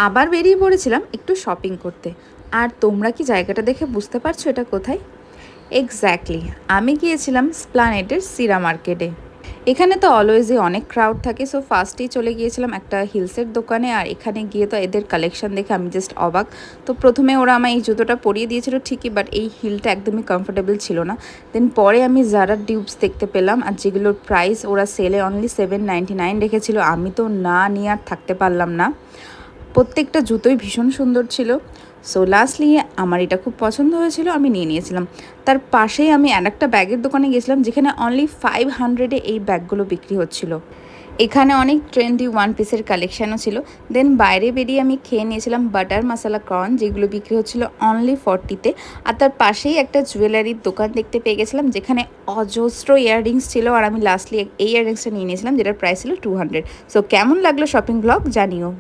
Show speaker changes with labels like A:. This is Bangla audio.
A: আবার বেরিয়ে পড়েছিলাম একটু শপিং করতে। আর তোমরা কি জায়গাটা দেখে বুঝতে পারছো এটা কোথায়? এক্স্যাক্টলি, আমি গিয়েছিলাম স্প্লানেডের সিরা মার্কেটে। এখানে তো অলওয়েজই অনেক ক্রাউড থাকে, সো ফার্স্টেই চলে গিয়েছিলাম একটা হিলসের দোকানে। আর এখানে গিয়ে তো এদের কালেকশন দেখে আমি জাস্ট অবাক। তো প্রথমে ওরা আমায় এই জুতোটা পরিয়ে দিয়েছিল ঠিকই, বাট এই হিলটা একদমই কমফোর্টেবল ছিল না। দেন পরে আমি জারার টিউবস দেখতে পেলাম, আর যেগুলোর প্রাইস ওরা সেলে অনলি 799 রেখেছিল। আমি তো না নিয়ে আর থাকতে পারলাম না। প্রত্যেকটা জুতোই ভীষণ সুন্দর ছিল। সো লাস্টলি আমার এটা খুব পছন্দ হয়েছিল, আমি নিয়ে নিয়েছিলাম। তার পাশেই আমি আরেকটা ব্যাগের দোকানে গেছিলাম, যেখানে অনলি 500-এ এই ব্যাগগুলো বিক্রি হচ্ছিল। এখানে অনেক ট্রেন্ডি ওয়ান পিসের কালেকশানও ছিল। দেন বাইরে বেরিয়ে আমি খেয়ে নিয়েছিলাম বাটার মশালা কর্ন, যেগুলো বিক্রি হচ্ছিল অনলি 40-তে। আর তার পাশেই একটা জুয়েলারির দোকান দেখতে পেয়ে গেছিলাম, যেখানে অজস্র ইয়াররিংস ছিল। আর আমি লাস্টলি এই ইয়াররিংসটা নিয়ে নিয়েছিলাম, যেটার প্রাইস ছিল 200। সো কেমন লাগলো শপিং ব্লগ জানিও।